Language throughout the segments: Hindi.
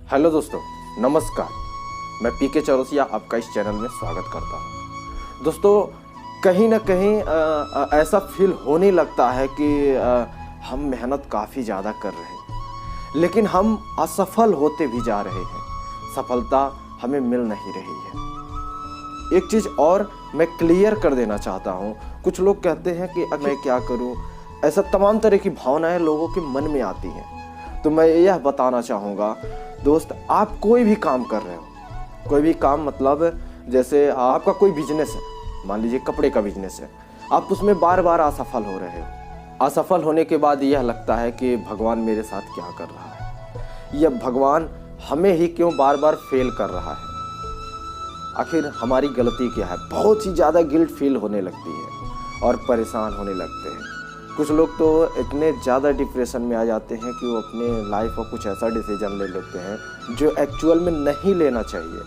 हेलो दोस्तों, नमस्कार। मैं पीके चौरसिया आपका इस चैनल में स्वागत करता हूँ। दोस्तों, कहीं ना कहीं ऐसा फील होने लगता है कि हम मेहनत काफ़ी ज़्यादा कर रहे हैं, लेकिन हम असफल होते भी जा रहे हैं। सफलता हमें मिल नहीं रही है। एक चीज़ और मैं क्लियर कर देना चाहता हूँ। कुछ लोग कहते हैं कि अब मैं क्या करूँ, ऐसा तमाम तरह की भावनाएं लोगों के मन में आती हैं। तो मैं यह बताना चाहूँगा दोस्त, आप कोई भी काम कर रहे हो, कोई भी काम मतलब जैसे आपका कोई बिजनेस है, मान लीजिए कपड़े का बिजनेस है, आप उसमें बार बार असफल हो रहे हो। असफल होने के बाद यह लगता है कि भगवान मेरे साथ क्या कर रहा है, यह भगवान हमें ही क्यों बार बार फेल कर रहा है, आखिर हमारी गलती क्या है। बहुत ही ज़्यादा गिल्ट फील होने लगती है और परेशान होने लगते हैं। कुछ लोग तो इतने ज़्यादा डिप्रेशन में आ जाते हैं कि वो अपने लाइफ में कुछ ऐसा डिसीजन ले लेते हैं जो एक्चुअल में नहीं लेना चाहिए।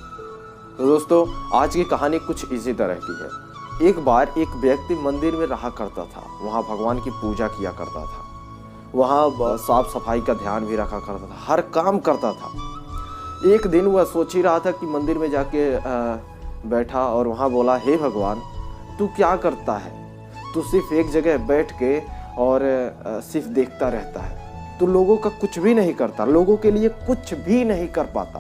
तो दोस्तों, आज की कहानी कुछ इसी तरह की है। एक बार एक व्यक्ति मंदिर में रहा करता था, वहाँ भगवान की पूजा किया करता था, वहाँ साफ सफाई का ध्यान भी रखा करता था, हर काम करता था। एक दिन वह सोच ही रहा था कि मंदिर में जाके बैठा और वहाँ बोला, हे भगवान, तू क्या करता है? तू सिर्फ एक जगह बैठ के और सिर्फ देखता रहता है, तो लोगों का कुछ भी नहीं करता, लोगों के लिए कुछ भी नहीं कर पाता।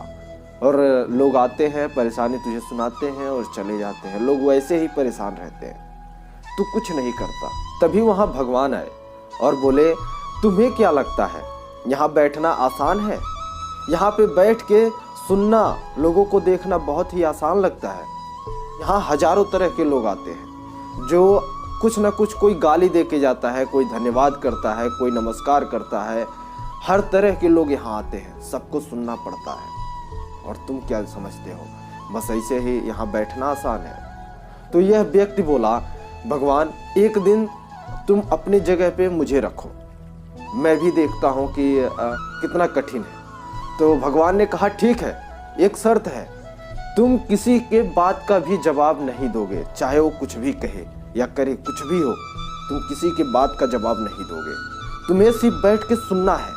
और लोग आते हैं, परेशानी तुझे सुनाते हैं और चले जाते हैं, लोग वैसे ही परेशान रहते हैं, तू कुछ नहीं करता। तभी वहाँ भगवान आए और बोले, तुम्हें क्या लगता है यहाँ बैठना आसान है? यहाँ पे बैठ के सुनना, लोगों को देखना बहुत ही आसान लगता है। यहाँ हजारों तरह के लोग आते हैं, जो कुछ ना कुछ, कोई गाली दे के जाता है, कोई धन्यवाद करता है, कोई नमस्कार करता है। हर तरह के लोग यहाँ आते हैं, सबको सुनना पड़ता है। और तुम क्या समझते हो, बस ऐसे ही यहाँ बैठना आसान है? तो यह व्यक्ति बोला, भगवान, एक दिन तुम अपनी जगह पे मुझे रखो, मैं भी देखता हूँ कि कितना कठिन है। तो भगवान ने कहा, ठीक है, एक शर्त है, तुम किसी के बात का भी जवाब नहीं दोगे, चाहे वो कुछ भी कहे या करे, कुछ भी हो, तुम किसी के बात का जवाब नहीं दोगे। तुम्हें सिर्फ बैठ के सुनना है,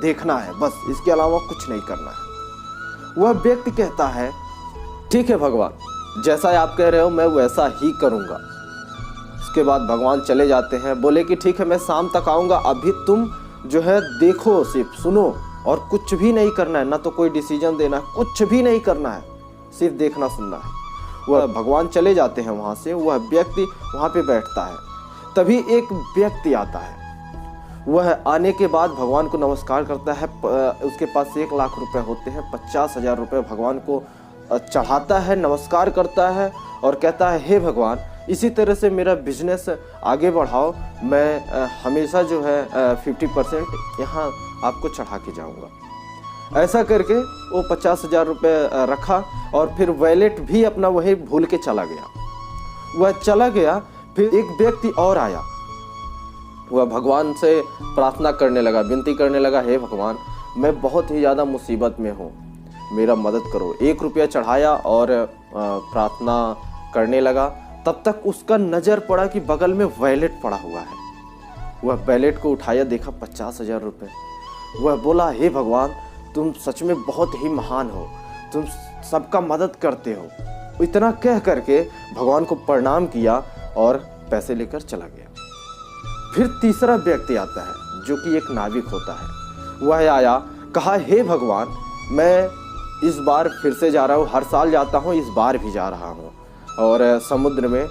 देखना है, बस, इसके अलावा कुछ नहीं करना है। वह व्यक्ति कहता है, ठीक है भगवान, जैसा आप कह रहे हो मैं वैसा ही करूँगा। उसके बाद भगवान चले जाते हैं। बोले कि ठीक है, मैं शाम तक आऊँगा, अभी तुम जो है देखो, सिर्फ सुनो और कुछ भी नहीं करना है, ना तो कोई डिसीजन देना है, कुछ भी नहीं करना है, सिर्फ देखना सुनना है। वह भगवान चले जाते हैं वहाँ से। वह व्यक्ति वहाँ पे बैठता है। तभी एक व्यक्ति आता है। वह आने के बाद भगवान को नमस्कार करता है। उसके पास 1 लाख रुपए होते हैं। 50,000 रुपये भगवान को चढ़ाता है, नमस्कार करता है और कहता है, हे भगवान, इसी तरह से मेरा बिजनेस आगे बढ़ाओ, मैं हमेशा जो है 50% यहाँ आपको चढ़ा के जाऊँगा। ऐसा करके वो 50,000 रुपये रखा और फिर वैलेट भी अपना वही भूल के चला गया। वह चला गया। फिर एक व्यक्ति और आया। वह भगवान से प्रार्थना करने लगा, विनती करने लगा, हे भगवान, मैं बहुत ही ज़्यादा मुसीबत में हूँ, मेरा मदद करो। 1 रुपया चढ़ाया और प्रार्थना करने लगा। तब तक उसका नज़र पड़ा कि बगल में वैलेट पड़ा हुआ है। वह वैलेट को उठाया, देखा 50,000 रुपये। वह बोला, हे भगवान, तुम सच में बहुत ही महान हो, तुम सबका मदद करते हो। इतना कह करके भगवान को प्रणाम किया और पैसे लेकर चला गया। फिर तीसरा व्यक्ति आता है, जो कि एक नाविक होता है। वह आया, कहा, हे भगवान, मैं इस बार फिर से जा रहा हूँ, हर साल जाता हूँ, इस बार भी जा रहा हूँ और समुद्र में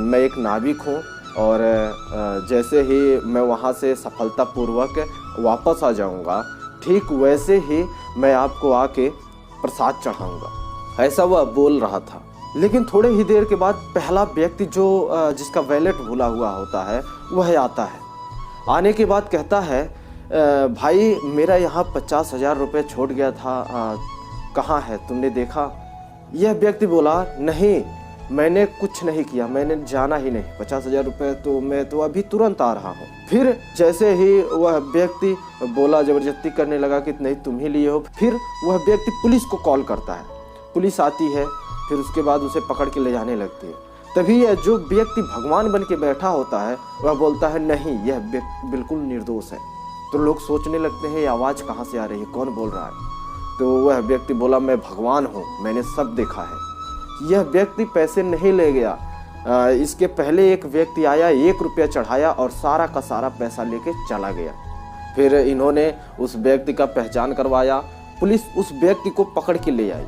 मैं एक नाविक हूँ और जैसे ही मैं वहाँ से सफलतापूर्वक वापस आ जाऊँगा, ठीक वैसे ही मैं आपको आके प्रसाद चढ़ाऊंगा। ऐसा वह बोल रहा था। लेकिन थोड़े ही देर के बाद पहला व्यक्ति, जो जिसका वैलेट भूला हुआ होता है, वह आता है। आने के बाद कहता है, भाई, मेरा यहाँ 50,000 रुपये छूट गया था, कहाँ है, तुमने देखा? यह व्यक्ति बोला, नहीं, मैंने कुछ नहीं किया, मैंने जाना ही नहीं। 50,000 रुपये तो मैं तो अभी तुरंत आ रहा हूँ। फिर जैसे ही वह व्यक्ति बोला, जबरदस्ती करने लगा कि नहीं, तुम ही लिए हो। फिर वह व्यक्ति पुलिस को कॉल करता है। पुलिस आती है, फिर उसके बाद उसे पकड़ के ले जाने लगती है। तभी यह जो व्यक्ति भगवान बन के बैठा होता है, वह बोलता है, नहीं, यह बिल्कुल निर्दोष है। तो लोग सोचने लगते हैं, ये आवाज़ कहाँ से आ रही है, कौन बोल रहा है? तो वह व्यक्ति बोला, मैं भगवान हूँ, मैंने सब देखा है। यह व्यक्ति पैसे नहीं ले गया। इसके पहले एक व्यक्ति आया, 1 रुपया चढ़ाया और सारा का सारा पैसा लेके चला गया। फिर इन्होंने उस व्यक्ति का पहचान करवाया। पुलिस उस व्यक्ति को पकड़ के ले आई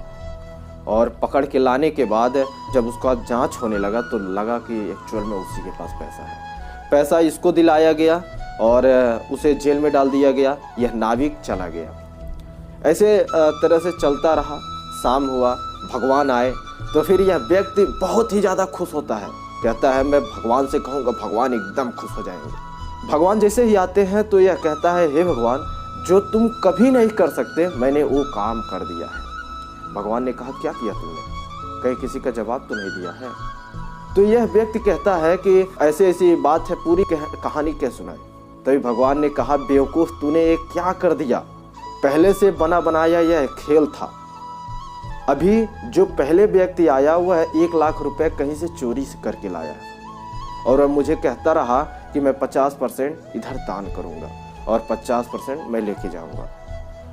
और पकड़ के लाने के बाद जब उसका जांच होने लगा तो लगा कि एक्चुअल में उसी के पास पैसा है। पैसा इसको दिलाया गया और उसे जेल में डाल दिया गया। यह नाविक चला गया। ऐसे तरह से चलता रहा। शाम हुआ, भगवान आए तो फिर यह व्यक्ति बहुत ही ज़्यादा खुश होता है। कहता है, मैं भगवान से कहूँगा, भगवान एकदम खुश हो जाएंगे। भगवान जैसे ही आते हैं तो यह कहता है, हे भगवान, जो तुम कभी नहीं कर सकते मैंने वो काम कर दिया है। भगवान ने कहा, क्या किया तुमने? कहीं किसी का जवाब तो नहीं दिया है? तो यह व्यक्ति कहता है कि ऐसी ऐसी बात है, पूरी कहानी क्या सुनाए। तभी भगवान ने कहा, बेवकूफ़, तूने ये क्या कर दिया? पहले से बना बनाया यह खेल था। अभी जो पहले व्यक्ति आया वह 1 लाख रुपए कहीं से चोरी से करके लाया है और अब मुझे कहता रहा कि मैं 50% इधर दान करूंगा और 50% मैं लेके जाऊंगा।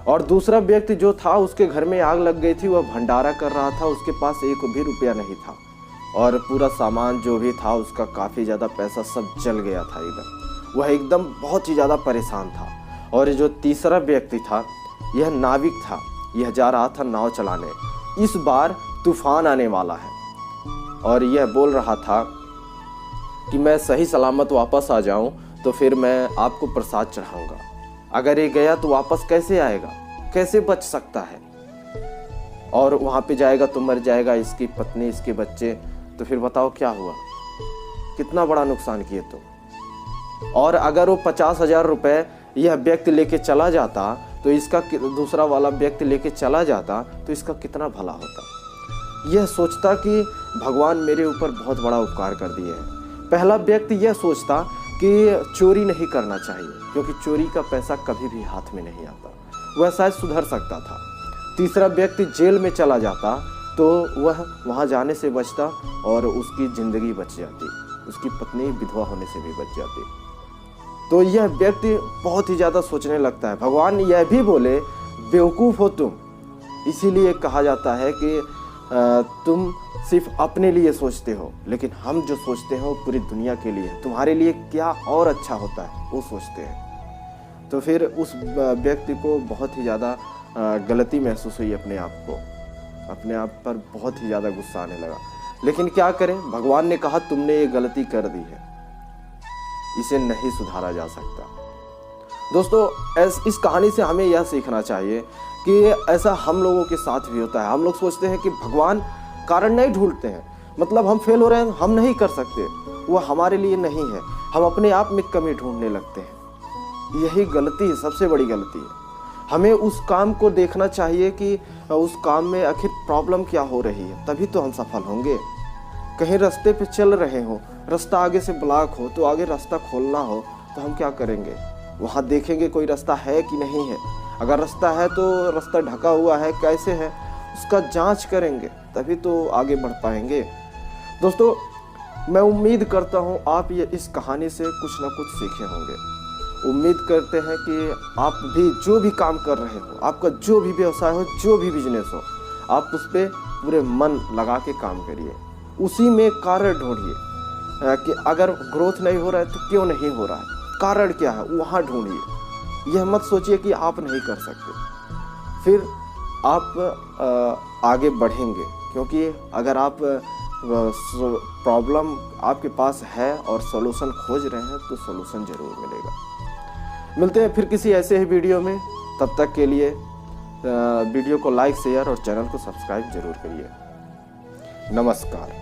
और दूसरा व्यक्ति जो था उसके घर में आग लग गई थी, वह भंडारा कर रहा था, उसके पास 1 भी रुपया नहीं था और पूरा सामान जो भी था उसका काफ़ी ज़्यादा पैसा सब जल गया था एकदम। वह एकदम बहुत ही ज़्यादा परेशान था। और जो तीसरा व्यक्ति था यह नाविक था। यह जा रहा था नाव चलाने। इस बार तूफान आने वाला है और यह बोल रहा था कि मैं सही सलामत वापस आ जाऊं तो फिर मैं आपको प्रसाद चढ़ाऊंगा। अगर ये गया तो वापस कैसे आएगा, कैसे बच सकता है? और वहाँ पे जाएगा तो मर जाएगा, इसकी पत्नी, इसके बच्चे। तो फिर बताओ क्या हुआ, कितना बड़ा नुकसान किए तुम। और अगर वो 50,000 रुपये यह व्यक्ति लेके चला जाता तो इसका दूसरा वाला व्यक्ति लेके चला जाता तो इसका कितना भला होता। यह सोचता कि भगवान मेरे ऊपर बहुत बड़ा उपकार कर दिए हैं। पहला व्यक्ति यह सोचता कि चोरी नहीं करना चाहिए क्योंकि चोरी का पैसा कभी भी हाथ में नहीं आता, वह शायद सुधर सकता था। तीसरा व्यक्ति जेल में चला जाता तो वह वहाँ जाने से बचता और उसकी ज़िंदगी बच जाती, उसकी पत्नी विधवा होने से भी बच जाती। तो यह व्यक्ति बहुत ही ज़्यादा सोचने लगता है। भगवान यह भी बोले, बेवकूफ़ हो तुम। इसीलिए कहा जाता है कि तुम सिर्फ अपने लिए सोचते हो, लेकिन हम जो सोचते हैं वो पूरी दुनिया के लिए, तुम्हारे लिए क्या और अच्छा होता है वो सोचते हैं। तो फिर उस व्यक्ति को बहुत ही ज़्यादा गलती महसूस हुई अपने आप पर बहुत ही ज़्यादा गुस्सा आने लगा। लेकिन क्या करें, भगवान ने कहा तुमने ये गलती कर दी है, इसे नहीं सुधारा जा सकता। दोस्तों, इस कहानी से हमें यह सीखना चाहिए कि ऐसा हम लोगों के साथ भी होता है। हम लोग सोचते हैं कि भगवान कारण नहीं ढूंढते हैं, मतलब हम फेल हो रहे हैं, हम नहीं कर सकते, वो हमारे लिए नहीं है, हम अपने आप में कमी ढूंढने लगते हैं। यही गलती है, सबसे बड़ी गलती है। हमें उस काम को देखना चाहिए कि उस काम में आखिर प्रॉब्लम क्या हो रही है, तभी तो हम सफल होंगे। कहीं रास्ते पे चल रहे हो, रास्ता आगे से ब्लॉक हो तो आगे रास्ता खोलना हो तो हम क्या करेंगे, वहाँ देखेंगे कोई रास्ता है कि नहीं है। अगर रास्ता है तो रास्ता ढका हुआ है, कैसे है, उसका जांच करेंगे, तभी तो आगे बढ़ पाएंगे। दोस्तों, मैं उम्मीद करता हूँ आप ये इस कहानी से कुछ ना कुछ सीखे होंगे। उम्मीद करते हैं कि आप भी जो भी काम कर रहे हो, आपका जो भी व्यवसाय हो, जो भी बिजनेस हो, आप उस पर पूरे मन लगा के काम करिए। उसी में कारण ढूंढिए कि अगर ग्रोथ नहीं हो रहा है तो क्यों नहीं हो रहा है, कारण क्या है, वहाँ ढूंढिए। यह मत सोचिए कि आप नहीं कर सकते, फिर आप आगे बढ़ेंगे। क्योंकि अगर आप प्रॉब्लम आपके पास है और सॉल्यूशन खोज रहे हैं तो सॉल्यूशन ज़रूर मिलेगा। मिलते हैं फिर किसी ऐसे ही वीडियो में। तब तक के लिए वीडियो को लाइक, शेयर और चैनल को सब्सक्राइब जरूर करिए। नमस्कार।